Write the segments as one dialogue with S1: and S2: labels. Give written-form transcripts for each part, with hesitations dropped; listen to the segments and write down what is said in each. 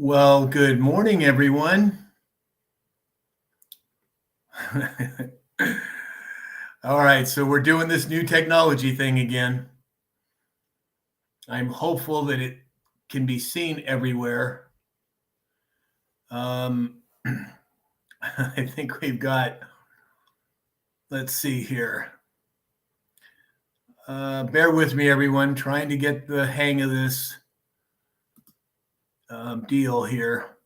S1: Well, good morning, everyone. All right, so we're doing this new technology thing again. I'm hopeful that it can be seen everywhere. I think we've got, let's see here. Bear with me, everyone, trying to get the hang of this deal here.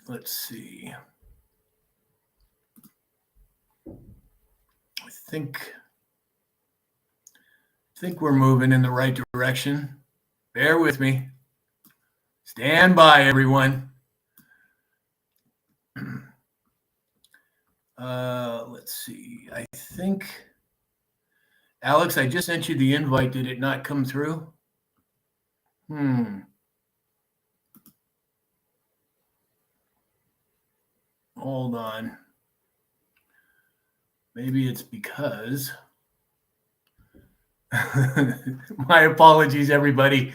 S1: Let's see. I think we're moving in the right direction. Bear with me. Stand by, everyone. Let's see. I think, Alex, I just sent you the invite. Did it not come through? Hold on. Maybe it's because. My apologies, everybody.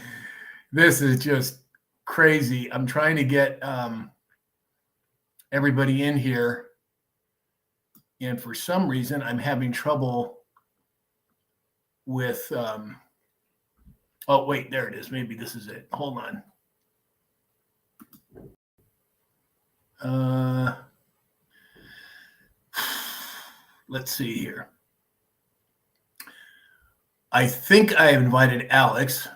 S1: This is just crazy. I'm trying to get everybody in here. And for some reason, I'm having trouble with. Oh, wait, there it is. Maybe this is it. Hold on. Let's see here. I think I have invited Alex,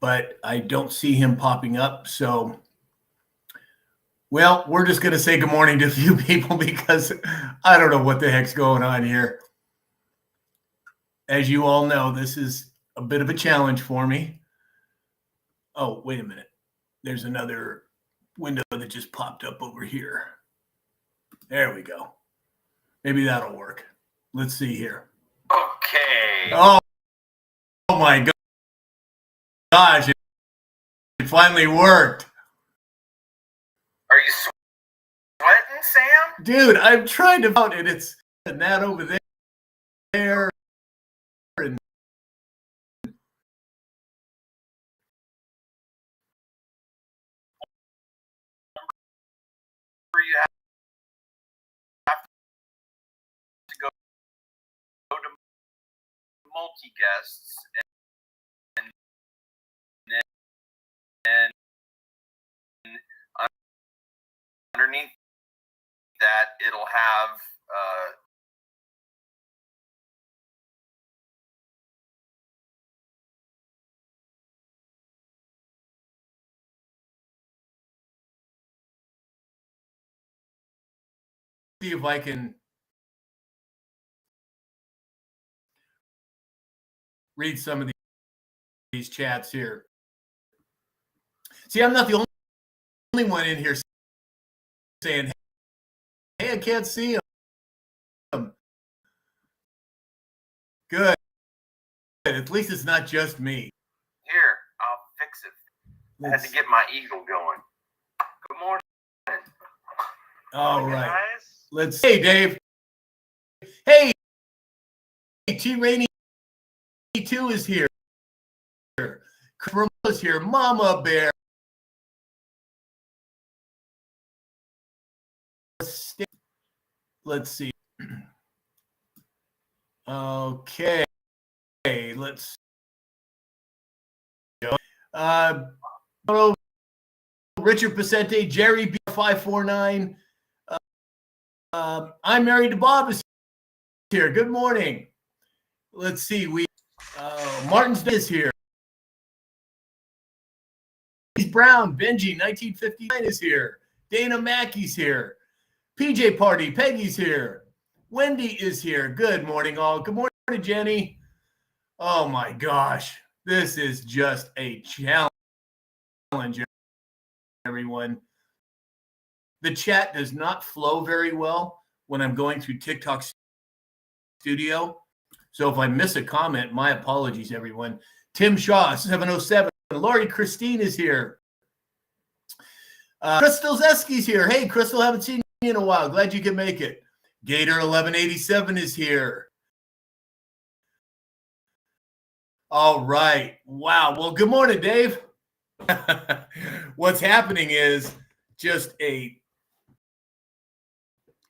S1: but I don't see him popping up. So, well, we're just going to say good morning to a few people because I don't know what the heck's going on here. As you all know, this is a bit of a challenge for me. Oh, wait a minute. There's another window that just popped up over here. There we go. Maybe that'll work. Let's see here.
S2: Okay.
S1: Oh my gosh. It finally worked.
S2: Are you sweating, Sam?
S1: Dude, I'm trying to out and it's that over there. And
S2: You have to go to multi-guests and underneath that it'll have
S1: see if I can read some of these chats here. See, I'm not the only one in here saying, hey, I can't see him. Good. At least it's not just me.
S2: Here, I'll fix it. I had to get my eagle going. Good morning.
S1: All right. Guys. Let's see. Hey, Dave. Hey, T. Rainey 2 is here. Is here. Mama Bear. Let's see. Okay. Let's go. Richard Pacente, Jerry B549. I'm married to Bob is here. Good morning. Let's see. Martin's is here. Brown, Benji, 1959 is here. Dana Mackey's here. PJ Party, Peggy's here. Wendy is here. Good morning, all. Good morning, Jenny. Oh my gosh. This is just a challenge, everyone. The chat does not flow very well when I'm going through TikTok Studio. So if I miss a comment, my apologies, everyone. Tim Shaw, 707. Lori Christine is here. Crystal Zeski's here. Hey, Crystal, haven't seen you in a while. Glad you can make it. Gator 1187 is here. All right. Wow. Well, good morning, Dave. What's happening is just a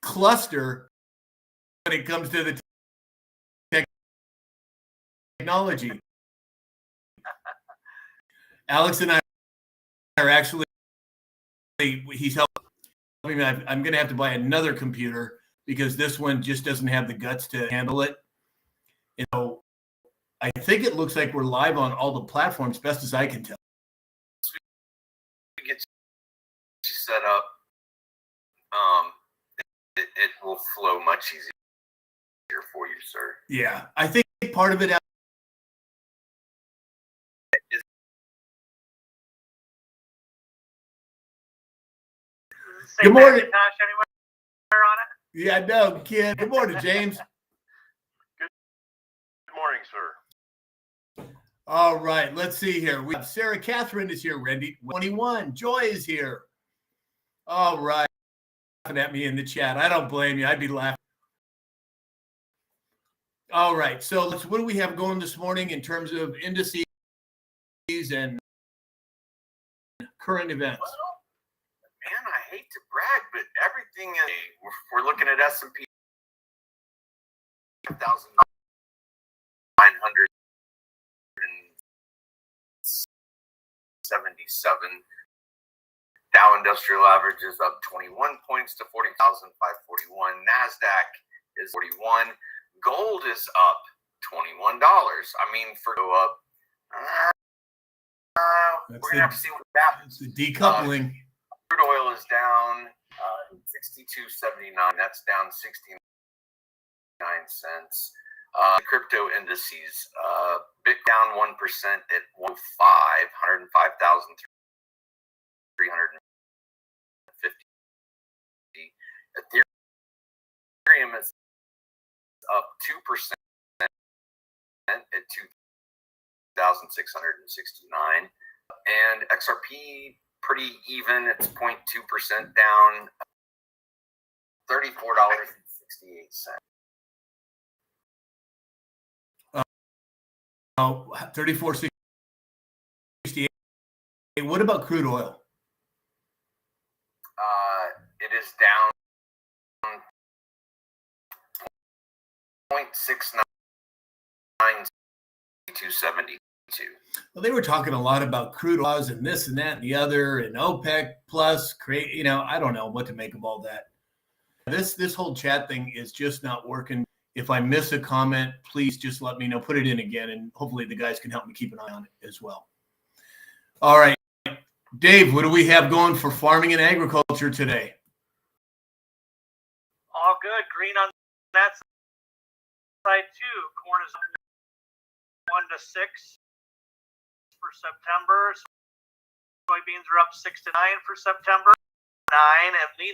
S1: cluster when it comes to the technology. Alex and I are actually, he's helping me. I'm going to have to buy another computer because this one just doesn't have the guts to handle it. I think it looks like we're live on all the platforms, best as I can tell.
S2: We get you set up. It will flow much easier for you, sir.
S1: Yeah, I think part of it. Good morning.
S3: Anywhere on it?
S1: Yeah, no, kid. Good morning, James.
S3: Good morning, sir.
S1: All right, let's see here. We have Sarah Catherine is here. Randy 21. Joy is here. All right. Laughing at me in the chat. I don't blame you. I'd be laughing. All right. So what do we have going this morning in terms of indices and current events?
S2: Well, man, I hate to brag, but everything we're looking at S&P 5,977. Dow Industrial Average is up 21 points to 40,541. NASDAQ is 41. Gold is up $21. I mean, for go up, we're going to have to see what happens.
S1: It's the decoupling.
S2: Crude oil is down 62.79. That's down 69 cents. Crypto indices, Bit down 1% at 105,350. Ethereum is up 2% at 2,669. And XRP pretty even. It's 0.2% down, $34.68.
S1: Oh, 34.68. What about crude oil?
S2: It is down 0.69 to 72.
S1: Well, they were talking a lot about crude oils and this and that and the other and OPEC plus create, I don't know what to make of all that. This whole chat thing is just not working. If I miss a comment, please just let me know, put it in again, and hopefully the guys can help me keep an eye on it as well. All right, Dave, what do we have going for farming and agriculture today?
S3: All good. Green on that side too. Corn is 1 to 6 for September. Soybeans are up 6 to 9 for September. 9 and lean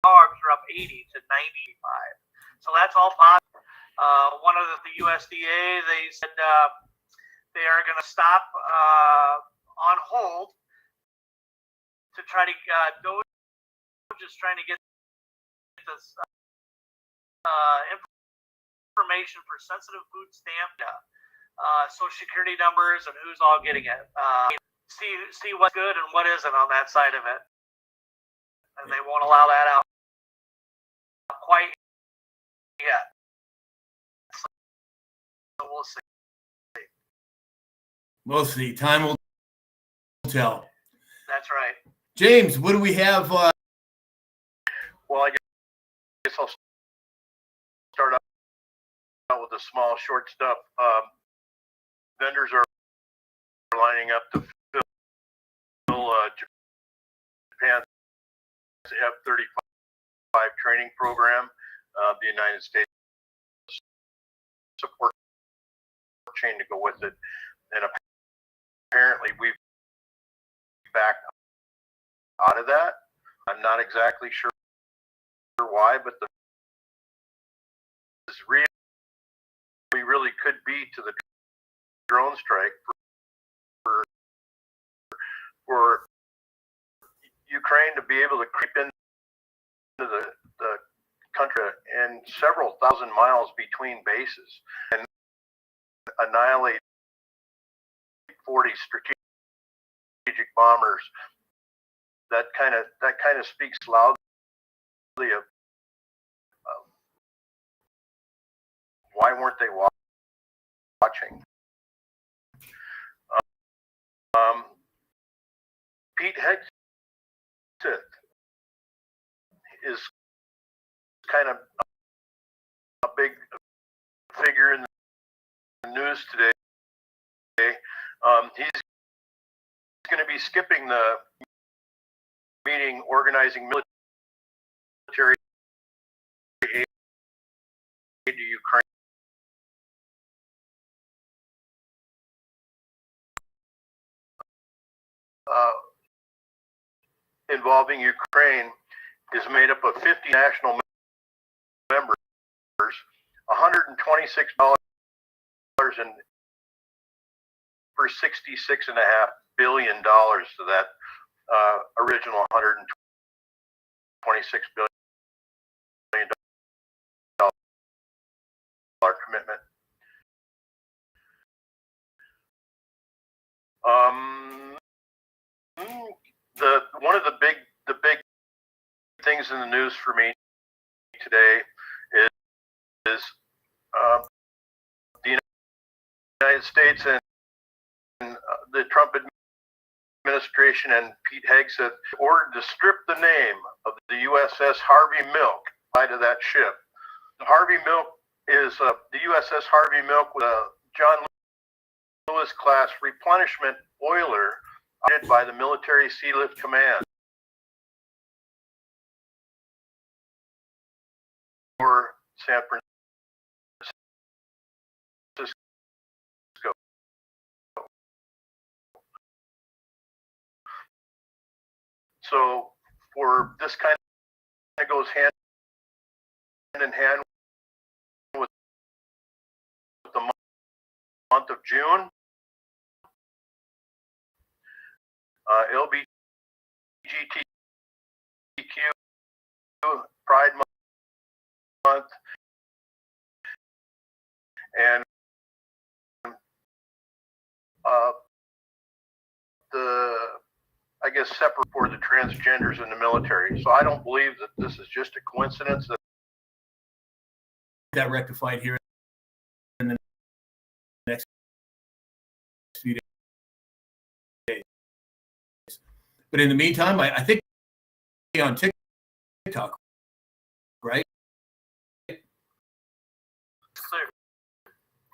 S3: hogs are up 80 to 95. So that's all positive. One of the USDA, they said they are going to stop on hold to try to just trying to get this information for sensitive food stamp, Social Security numbers, and who's all getting it. See what's good and what isn't on that side of it, and they won't allow that out quite yet. So we'll see.
S1: We'll see. Time will tell.
S3: That's right.
S1: James, what do we have?
S3: Well, I guess I'll start out with the small, short stuff. Vendors are lining up to fill Japan's F-35 training program. The United States support chain to go with it, and apparently we've backed out of that. I'm not exactly sure why, but we really could be to the drone strike for Ukraine to be able to creep into the country and several thousand miles between bases. And
S4: annihilate 40 strategic bombers. That kind of speaks loudly of why weren't they watching? Pete Hegseth is kind of a big figure in the news today. He's going to be skipping the meeting organizing military aid to Ukraine. Involving Ukraine is made up of 50 national members, $126 in for $66.5 billion to that original $126 billion commitment. One of the big things in the news for me today is the United States and the Trump administration and Pete Hegseth ordered to strip the name of the USS Harvey Milk out of that ship. The Harvey Milk is the USS Harvey Milk with a John Lewis class replenishment oiler operated by the Military Sealift Command for San Francisco. So for this kind of goes hand in hand with the month of June. LGBTQ Pride Month, and I guess separate for the transgenders in the military. So I don't believe that this is just a coincidence.
S1: That rectified here in the next few days. But in the meantime, I think on TikTok, right?
S2: Clear.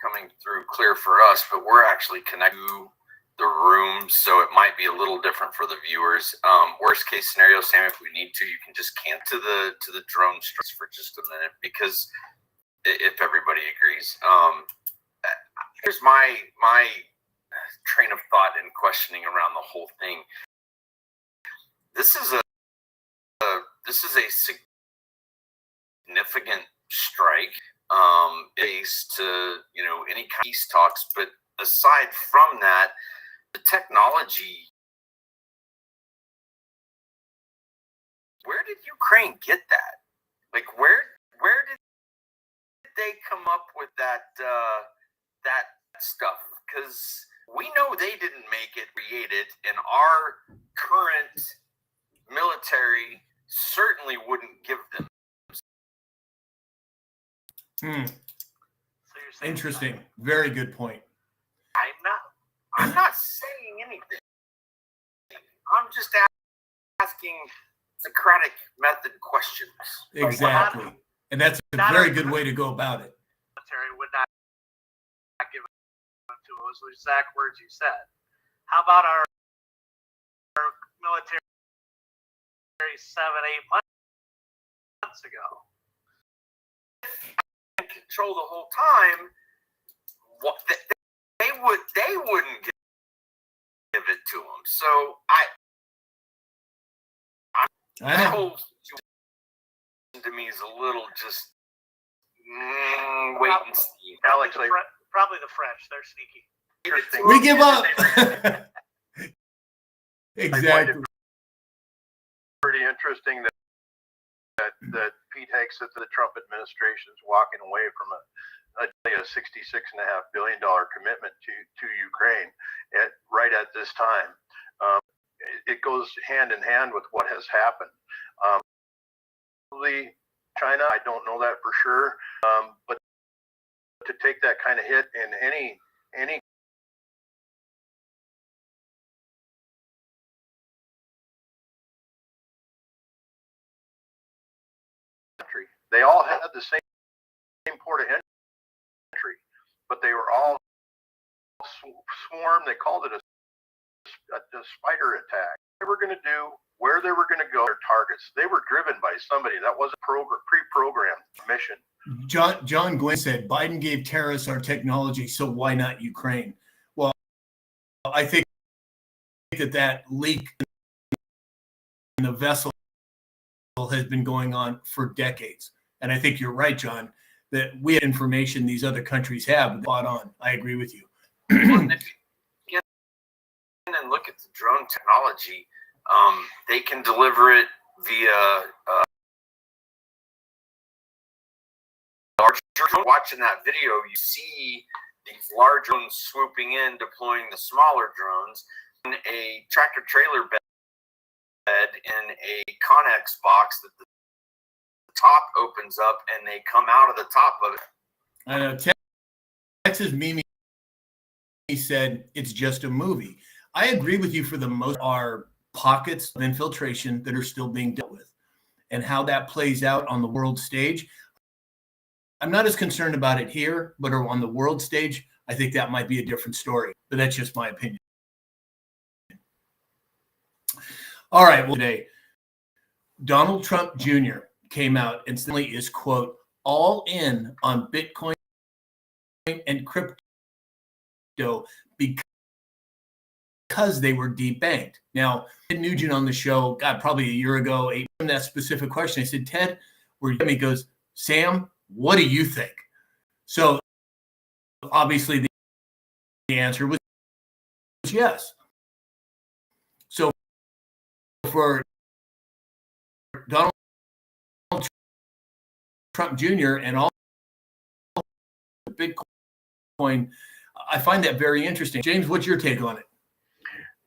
S2: Coming through clear for us, but we're actually connected to the room, so it might be a little different for the viewers. Worst case scenario, Sam, if we need to, you can just cancel to the drone strikes for just a minute, because if everybody agrees. Here's my train of thought and questioning around the whole thing. This is a significant strike based to any peace talks, but aside from that, the technology. Where did Ukraine get that? Like where did they come up with that stuff? Because we know they didn't make it, create it, and our current military certainly wouldn't give them.
S3: So you're saying
S1: Interesting. Very good point.
S2: I'm not saying anything. I'm just asking Socratic method questions.
S1: Exactly. And that's a very good way to go about it.
S3: Military would not give it to us. The exact words you said. How about our military 7-8 months ago?
S2: Control the whole time. What they wouldn't give it to them. So that whole situation to me is a little just wait and see.
S3: Alex, probably the French. They're sneaky.
S1: We give up. Exactly.
S4: Pretty interesting that Pete Hegseth of the Trump administration is walking away from a $66.5 billion commitment to Ukraine right at this time. It goes hand in hand with what has happened. China, I don't know that for sure, but to take that kind of hit in any country, they all had the same port of entry, but they were all swarmed. They called it a spider attack. What they were going to do, where they were going to go, their targets. They were driven by somebody. That wasn't pre-programmed mission.
S1: John Glenn said Biden gave terrorists our technology, so why not Ukraine? Well, I think that leak in the vessel has been going on for decades. And I think you're right, John, that we have information these other countries have. Spot on. I agree with you.
S2: If you get in and look at the drone technology, they can deliver it via large drone. Watching that video, you see these large drones swooping in, deploying the smaller drones in a tractor trailer bed in a Connex box that the top opens up and they come out of the top of it.
S1: I know. Texas Mimi said it's just a movie. I agree with you for the most. Are pockets of infiltration that are still being dealt with, and how that plays out on the world stage. I'm not as concerned about it here, but on the world stage, I think that might be a different story. But that's just my opinion. All right, well, today, Donald Trump Jr. came out and simply is, quote, all in on Bitcoin and crypto because they were debanked. Now, Ted Nugent on the show, God, probably a year ago, asked him that specific question. I said, Ted, where he goes, Sam, what do you think? So obviously the answer was yes. So for Donald Trump Jr. and all Bitcoin, I find that very interesting. James, what's your take on it?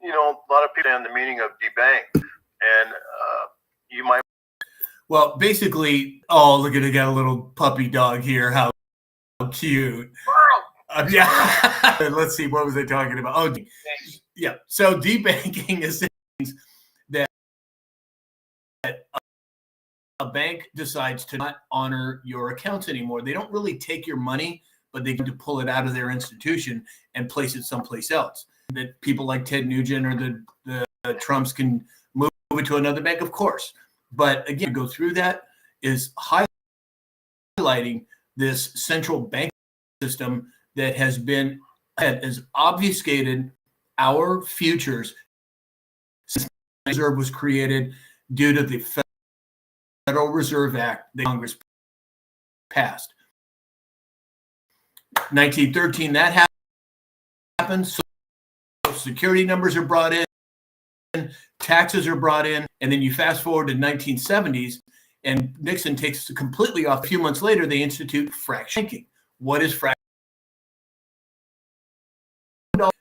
S4: You know, a lot of people understand the meaning of debank, and you might.
S1: Well, basically, oh, look at it, got a little puppy dog here. How cute. Yeah. Let's see, what was I talking about? Oh, yeah. So debanking is that a bank decides to not honor your accounts anymore. They don't really take your money, but they get to pull it out of their institution and place it someplace else. That people like Ted Nugent or the Trumps can move it to another bank, of course. But again, go through that is highlighting this central bank system that has obfuscated our futures since the Reserve was created due to the Federal Reserve Act that Congress passed. 1913, that happened. So security numbers are brought in, taxes are brought in, and then you fast forward to 1970s, and Nixon takes it completely off. A few months later, they institute fractional banking. What is fractional?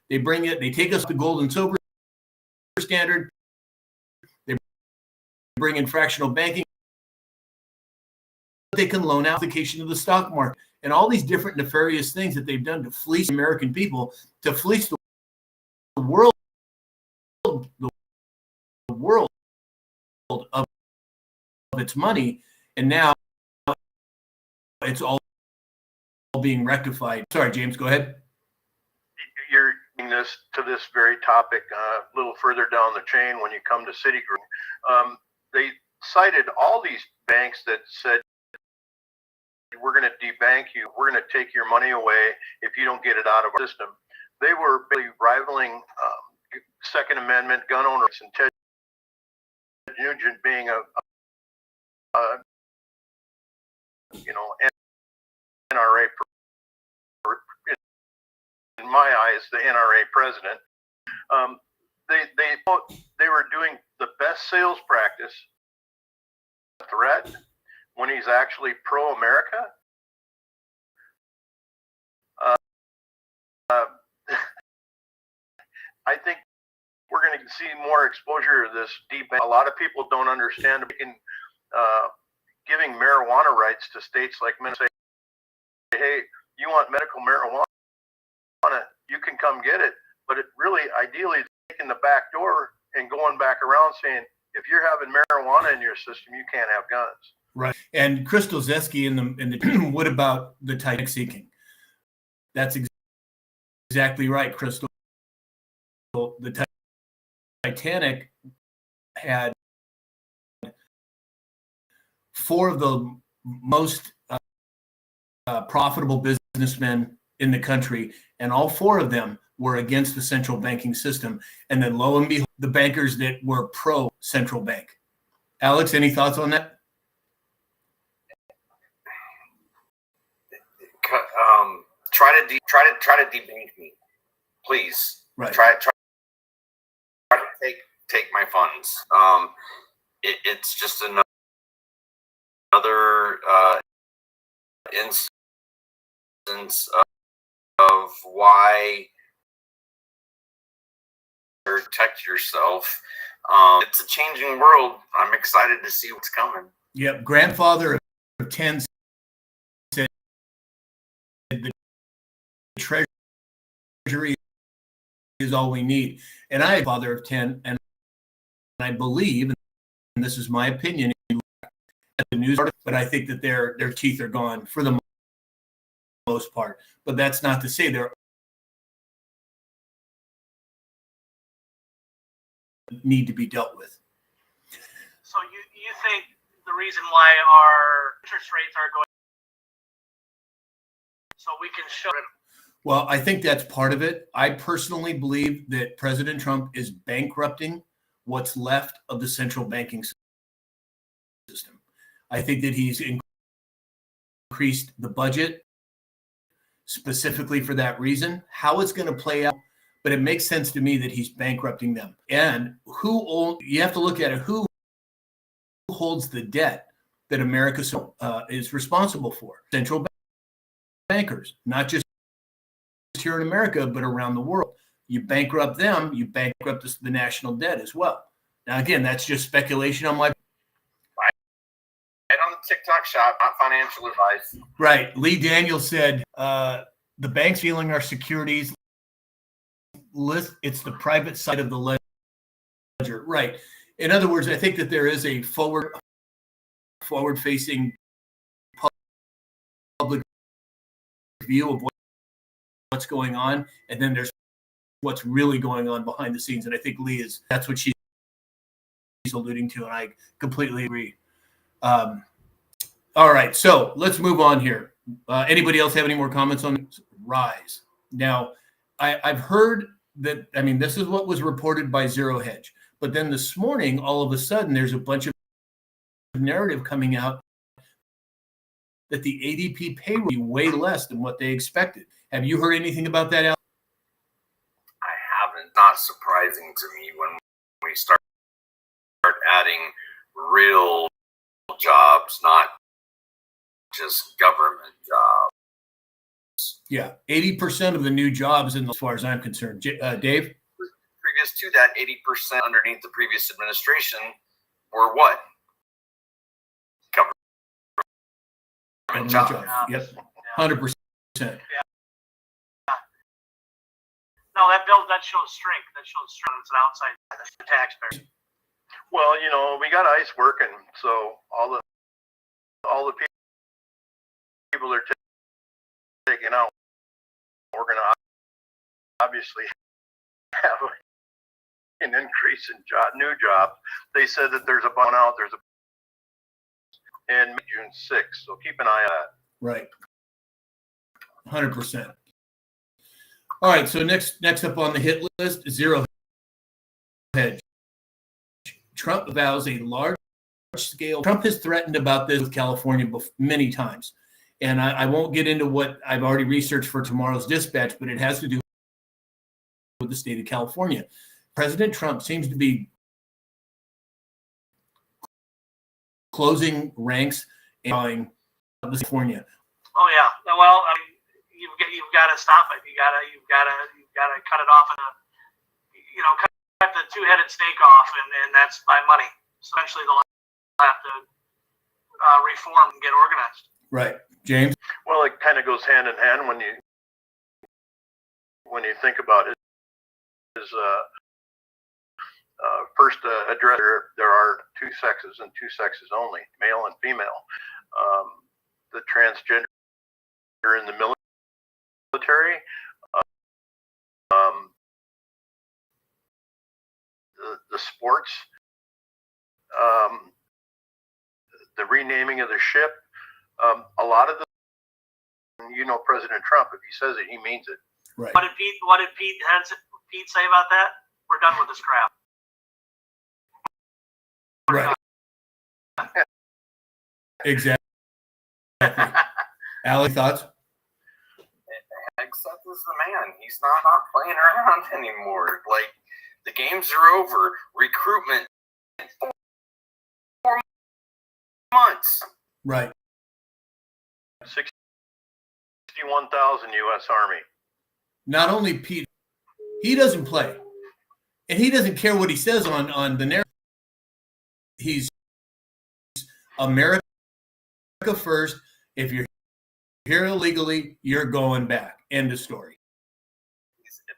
S1: They bring it. They take us to gold and silver standard. They bring in fractional banking. They can loan out application of the stock market and all these different nefarious things that they've done to fleece American people, to fleece the world of its money, and now it's all being rectified. Sorry, James, go ahead.
S4: You're bringing this to this very topic a little further down the chain when you come to Citigroup. They cited all these banks that said, we're going to debank you, we're going to take your money away if you don't get it out of our system. They were really rivaling Second Amendment gun owners, and Ted Nugent being a NRA, in my eyes, the NRA president. They were doing the best sales practice threat when he's actually pro-America. I think we're going to see more exposure to this deep. A lot of people don't understand giving marijuana rights to states like Minnesota. Hey, you want medical marijuana, you can come get it. But it really, ideally, taking the back door and going back around saying, if you're having marijuana in your system, you can't have guns.
S1: Right. And Crystal Zeski in the what about the Titanic sinking? That's exactly right, Crystal. The Titanic had 4 of the most profitable businessmen in the country, and all 4 of them were against the central banking system. And then lo and behold, the bankers that were pro central bank. Alex, any thoughts on that?
S2: Try to debate me, please.
S1: Right.
S2: Try to take my funds. It's just another instance of why protect yourself. It's a changing world. I'm excited to see what's coming.
S1: Yep. Grandfather of 10 said the treasury is all we need. And I am father of 10, and I believe, and this is my opinion, at the news article, but I think that their teeth are gone for the most part. But that's not to say they're need to be dealt with.
S3: So you think the reason why our interest rates are going, so we can show it?
S1: Well, I think that's part of it. I personally believe that President Trump is bankrupting what's left of the central banking system. I think that he's increased the budget specifically for that reason. How it's going to play out, but it makes sense to me that he's bankrupting them. And you have to look at it, who holds the debt that America is responsible for? Central bankers, not just here in America, but around the world. You bankrupt them, you bankrupt the national debt as well. Now, again, that's just speculation on my
S2: right on the TikTok shop, not financial advice.
S1: Right. Lee Daniels said the banks stealing our securities. It's the private side of the ledger. Right. In other words, I think that there is a forward-facing public view of what's going on, and then there's what's really going on behind the scenes. And I think that's what she's alluding to, and I completely agree. All right, so let's move on here. Anybody else have any more comments on Rise? Now, I've heard that, this is what was reported by Zero Hedge, but then this morning, all of a sudden, there's a bunch of narrative coming out that the ADP pay will be way less than what they expected. Have you heard anything about that, Al?
S2: I haven't. Not surprising to me when we start adding real jobs, not just government jobs.
S1: Yeah, 80% of the new jobs, as far as I'm concerned. Dave?
S2: Previous to that, 80% underneath the previous administration were what? Government jobs.
S1: Yep, 100%.
S3: Yeah. No, that shows strength. That shows strength. It's an outside taxpayer.
S4: Well, we got ICE working, so all the people are taking out. We're going to obviously have an increase in new jobs. They said that there's a bone out. There's in June 6th, so keep an eye on that.
S1: Right. 100%. All right, so next up on the hit list, Zero Hedge. Trump vows a large-scale. Trump has threatened about this with California many times, and I won't get into what I've already researched for tomorrow's dispatch, but it has to do with the state of California. President Trump seems to be closing ranks in California.
S3: Oh yeah. Well, you've got to stop it. You've got to cut it off, and cut the two-headed snake off, and that's by money. So eventually they'll have to reform and get organized.
S1: Right, James.
S4: Well, it kind of goes hand in hand when you think about it. First, address there are two sexes and two sexes only, male and female. The transgender in the military, the sports, the renaming of the ship. A lot of President Trump, if he says it, he means it.
S1: Right.
S3: What did Pete say about that? We're done with this crap.
S1: Right. Exactly. Allie, thoughts?
S2: Except is the man. He's not playing around anymore. Like, the games are over. Recruitment, 4 months.
S1: Right.
S4: 61,000 U.S. Army.
S1: Not only Pete, he doesn't play, and he doesn't care what he says on the narrative. He's America first. If you're here illegally, you're going back. End of story.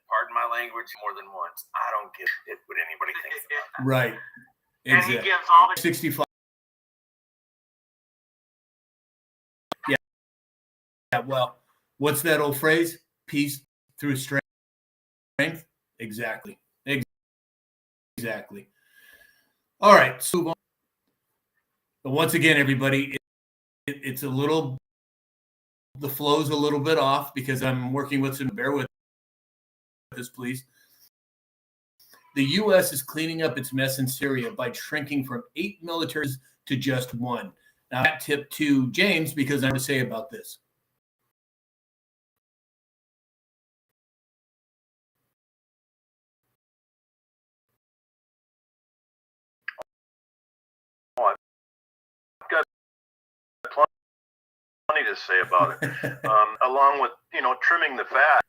S2: Pardon my language more than once. I don't give it what anybody thinks about.
S1: Right.
S3: And
S1: Exactly.
S3: he gives all the
S1: 65. Yeah. Well, what's that old phrase? Peace through strength. Exactly. Exactly. All right. So move on. But once again, everybody, it's a little, the flow's a little bit off because I'm working with some, bear with us, please. The U.S. is cleaning up its mess in Syria by shrinking from 8 militaries to just 1. Now, that tip to James because I have to say about this.
S4: Plenty to say about it. Along with trimming the fat,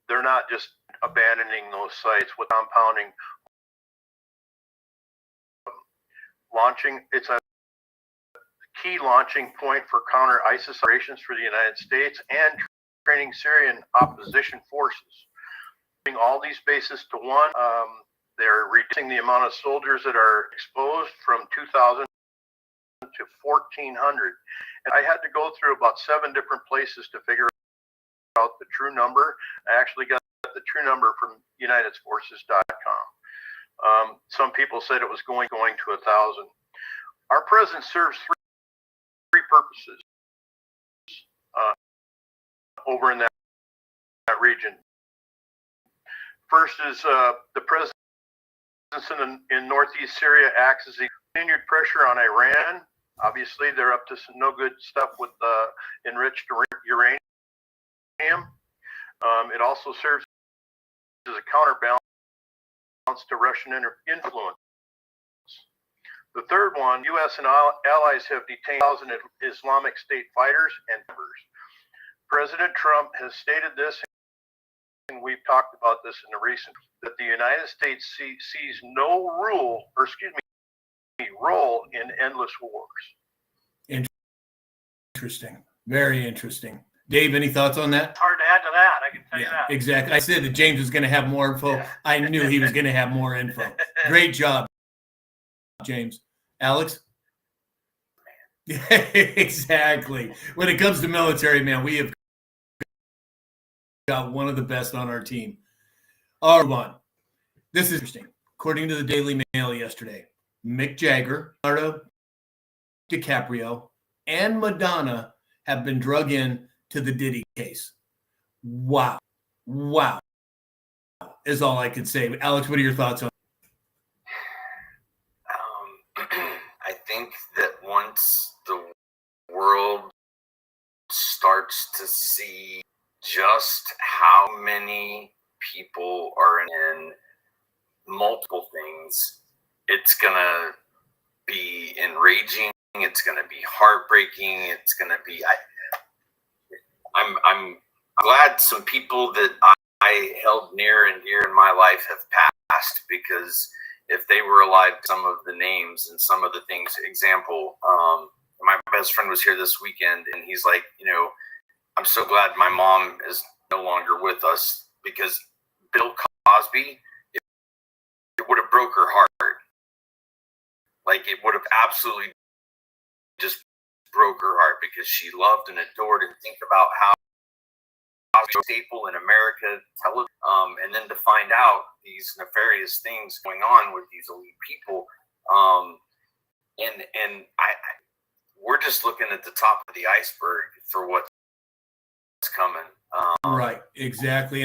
S4: they're not just abandoning those sites with compounding. Launching, it's a key launching point for counter ISIS operations for the United States and training Syrian opposition forces. Bringing all these bases to one, they're reducing the amount of soldiers that are exposed from 2,000 to 1,400. And I had to go through about 7 different places to figure out the true number. I actually got the true number from UnitedForces.com. Some people said it was going to 1,000. Our presence serves three purposes over in that region. First is the presence in northeast Syria acts as a continued pressure on Iran. Obviously, they're up to some no good stuff with enriched uranium. It also serves as a counterbalance to Russian influence. The third one, U.S. and allies have detained 1,000 Islamic State fighters and members. President Trump has stated this, and we've talked about this in the recent, that the United States sees no role in endless wars.
S1: Interesting. Very interesting. Dave, any thoughts on that?
S3: It's hard to add to that. I can tell you that.
S1: Exactly. I said that James was going to have more info.
S3: Yeah.
S1: I knew he was going to have more info. Great job, James. Alex? Exactly. When it comes to military, man, we have got one of the best on our team. All right. This is interesting. According to the Daily Mail yesterday, Mick Jagger, Leonardo DiCaprio, and Madonna have been drug in to the Diddy case. Wow. Is all I could say. Alex, what are your thoughts on it?
S2: I think that once the world starts to see just how many people are in multiple things, it's gonna be enraging. It's gonna be heartbreaking. It's gonna be. I'm glad some people that I held near and dear in my life have passed, because if they were alive, some of the names and some of the things, example, my best friend was here this weekend, and he's like, I'm so glad my mom is no longer with us, because Bill Cosby, it would have broke her heart. Like, it would have absolutely just broke her heart, because she loved and adored, and think about how staple in America television, and then to find out these nefarious things going on with these elite people, and we're just looking at the top of the iceberg for what's coming.
S1: Right, exactly.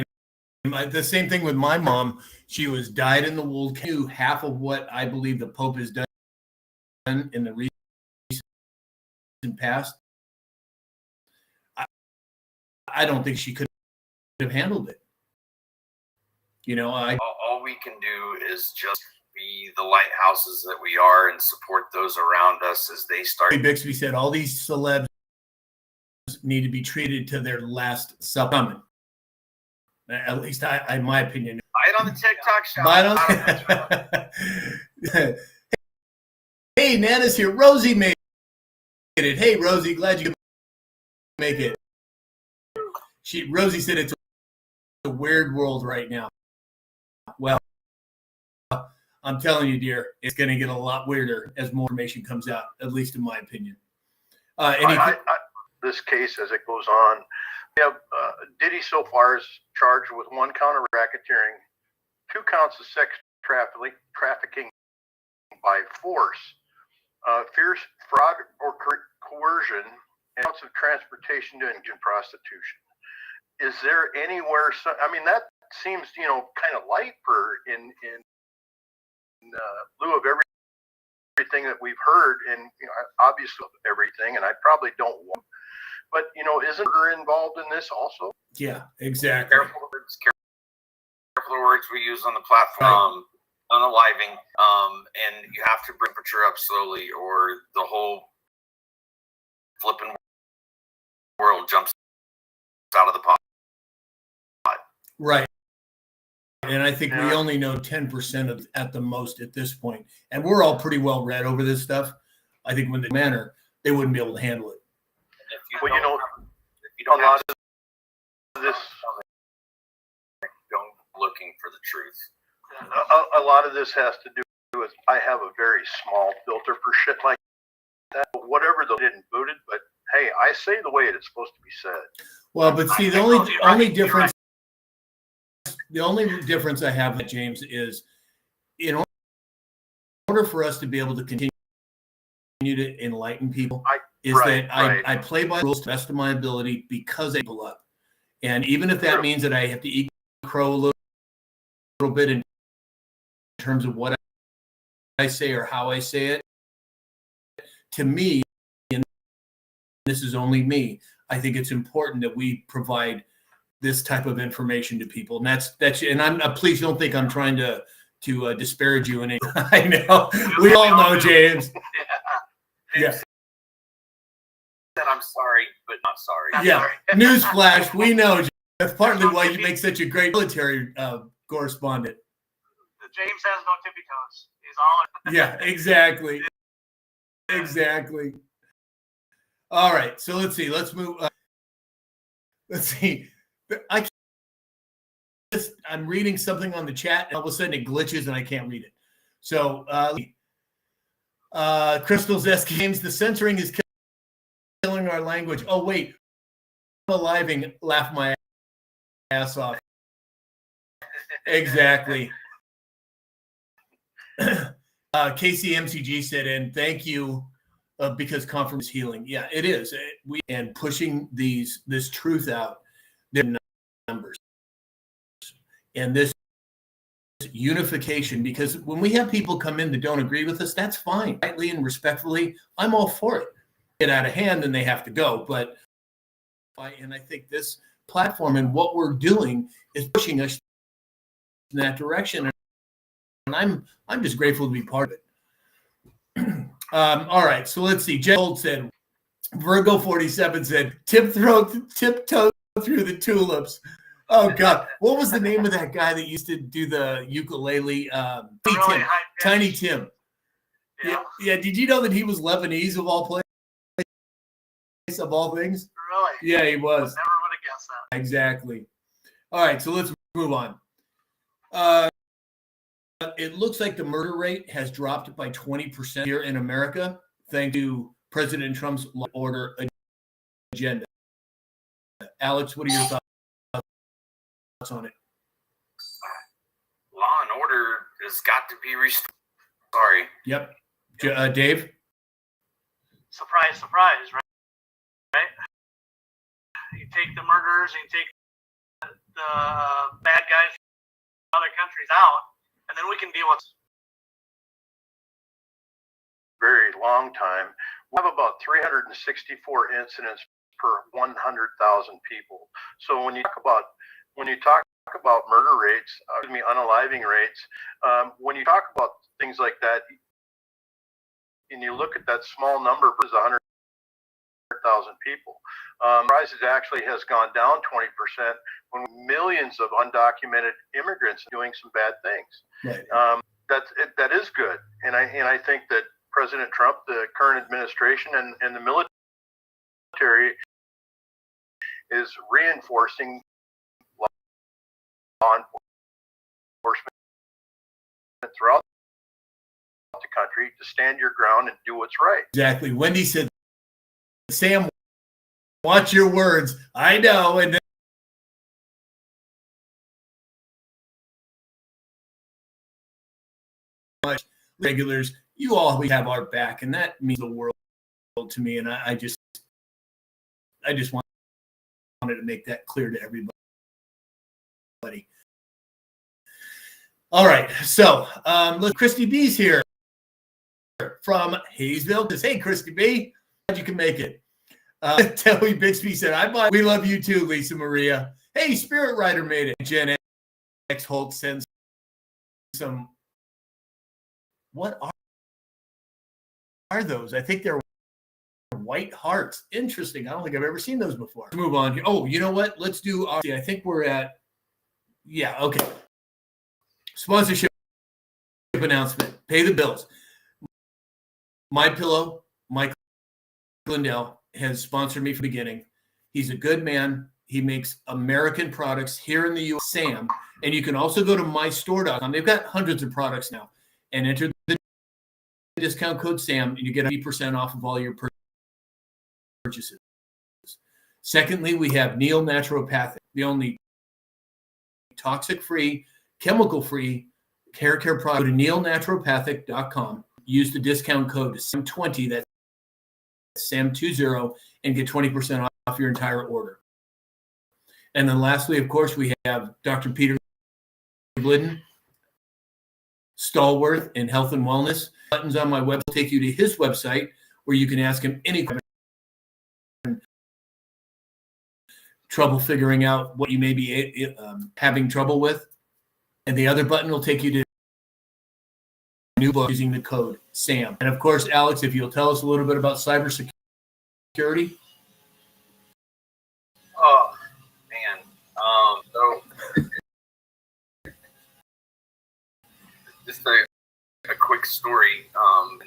S1: And the same thing with my mom. She was dyed in the wool. Half of what I believe the Pope has done in the recent past, I don't think she could have handled it.
S2: All we can do is just be the lighthouses that we are and support those around us as they start.
S1: Bixby said all these celebs need to be treated to their last supplement. At least in my opinion.
S2: Buy it on the TikTok shop.
S1: Hey, Nana's here. Rosie made it. Hey, Rosie, glad you could make it. Rosie said it's a weird world right now. Well, I'm telling you, dear, it's going to get a lot weirder as more information comes out, at least in my opinion.
S4: This case, as it goes on, we have Diddy so far is charged with 1 count of racketeering, 2 counts of sex trafficking by force, fierce fraud or coercion, and counts of transportation to engage in prostitution. Is there anywhere? That seems kind of light for in lieu of everything that we've heard, and obviously everything, and I probably don't want. But isn't her involved in this also?
S1: Yeah, exactly.
S2: Careful the words we use on the platform, unaliving, and you have to bring temperature up slowly, or the whole flipping world jumps out of the pot.
S1: Right. And I think we only know 10% of at the most at this point. And we're all pretty well read over this stuff. I think when they manner, they wouldn't be able to handle it.
S2: Well,
S4: a lot of this,
S2: don't looking for the truth.
S4: A lot of this has to do with, I have a very small filter for shit like that. Whatever they didn't boot it, but hey, I say the way it is supposed to be said.
S1: Well, but see, the only difference I have with James is, in order for us to be able to continue to enlighten people, I play by the rules to the best of my ability, because I pull up. And even if that means that I have to eat crow a little bit in terms of what I say or how I say it, to me, and this is only me, I think it's important that we provide this type of information to people. And that's and I'm please don't think I'm trying to disparage you in any. I know we all know, James. Yeah.
S2: I'm sorry, but not sorry.
S1: Yeah. Newsflash, we know. That's partly why you make such a great military correspondent.
S3: James has no tippy toes. He's all.
S1: Yeah, exactly. Exactly. All right. So let's see. Let's move. Let's see. I'm reading something on the chat, and all of a sudden it glitches and I can't read it. So, Crystal's S Games, the censoring is killing our language. Oh, wait. Aliving, laugh my ass off. Exactly. KCMCG said, and thank you, because conference is healing. Yeah, it is. And pushing this truth out, their numbers. And this unification, because when we have people come in that don't agree with us, that's fine. Rightly and respectfully, I'm all for it. Get out of hand, then they have to go. But I think this platform and what we're doing is pushing us in that direction. And I'm just grateful to be part of it. All right, so let's see. Jen Holt said, Virgo 47 said, tiptoe through the tulips. Oh God, what was the name of that guy that used to do the ukulele?
S3: Really high pitch.
S1: Tiny Tim. Yeah. Did you know that he was Lebanese of all places, of all things?
S3: Really?
S1: Yeah, he was.
S3: Never would have guessed that.
S1: Exactly. All right, so let's move on. It looks like the murder rate has dropped by 20% here in America, thanks to President Trump's law order agenda. Alex, what are your thoughts on it?
S2: Law and order has got to be restored. Sorry.
S1: Yep. Dave?
S3: Surprise, surprise, right? You take the murderers, you take the bad guys from other countries out, and then we can deal with
S4: Very long time. We have about 364 incidents per 100,000 people. So when you talk about murder rates, unaliving rates, when you talk about things like that, and you look at that small number versus 100,000 people, rise actually has gone down 20% when millions of undocumented immigrants are doing some bad things.
S1: Right.
S4: That is good, and I think that President Trump, the current administration, and the military is reinforcing law enforcement throughout the country to stand your ground and do what's right.
S1: Exactly. Wendy said, Sam, watch your words. I know. And much regulars, you always have our back, and that means the world to me. And I just wanted to make that clear to everybody. All right, so look, Christy B's here from Hayesville. Says, hey, Christy B, glad you can make it. Telly Bixby said, we love you too, Lisa Maria. Hey, Spirit Rider made it. Jen X Holt sends some. What are those? I think they're white hearts. Interesting. I don't think I've ever seen those before. Let's move on here. Oh, you know what? Let's do. I think we're at. Yeah. Okay. Sponsorship announcement. Pay the bills. My Pillow, Mike Lindell, has sponsored me from the beginning. He's a good man. He makes American products here in the U.S. Sam, and you can also go to mystore.com. They've got hundreds of products now, and enter the discount code Sam, and you get 80% off of all your purchases. Secondly, we have Neil Naturopathic, the only toxic-free, chemical-free hair care product. Go to neilnaturopathic.com. Use the discount code SAM20, that's SAM20, and get 20% off your entire order. And then lastly, of course, we have Dr. Peter Glidden, stalwart in health and wellness. Buttons on my web will take you to his website where you can ask him any question. Trouble figuring out what you may be having trouble with. And the other button will take you to a new book using the code SAM. And of course, Alex, if you'll tell us a little bit about cybersecurity.
S2: Oh, man. So just a quick story, and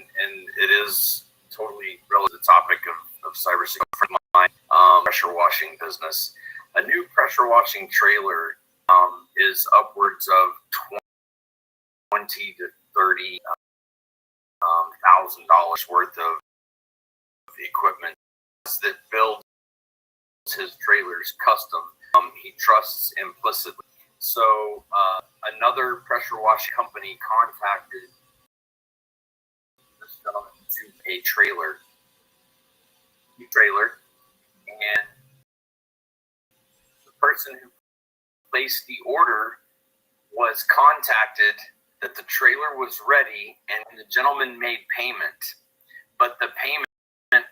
S2: it is totally relevant to the topic of cybersecurity. From my pressure washing business, a new pressure washing trailer is upwards of $20,000 to $30,000 worth of equipment that builds his trailers custom. He trusts implicitly. So another pressure washing company contacted this gentleman to a trailer, and the person who placed the order was contacted that the trailer was ready and the gentleman made payment, but the payment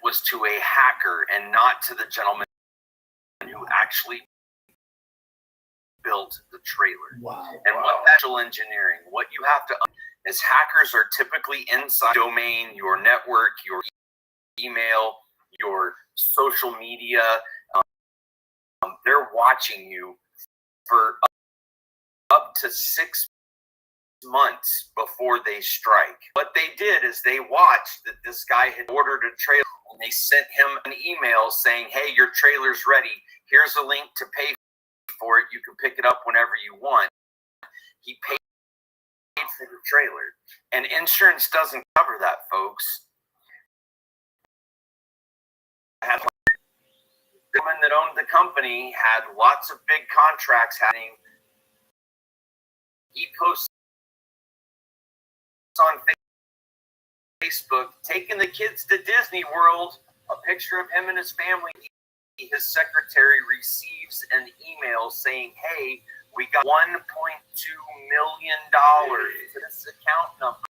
S2: was to a hacker and not to the gentleman who actually built the trailer.
S1: Wow.
S2: And what actual engineering, what you have to is hackers are typically inside domain, your network, your email, your social media. They're watching you for up to 6 months before they strike. What they did is they watched that this guy had ordered a trailer, and they sent him an email saying, hey, your trailer's ready. Here's a link to pay for it. You can pick it up whenever you want. He paid for the trailer, and insurance doesn't cover that, folks. The woman that owned the company had lots of big contracts happening. He posts on Facebook taking the kids to Disney World, a picture of him and his family. His secretary receives an email saying, hey, we got $1.2 million to this account number.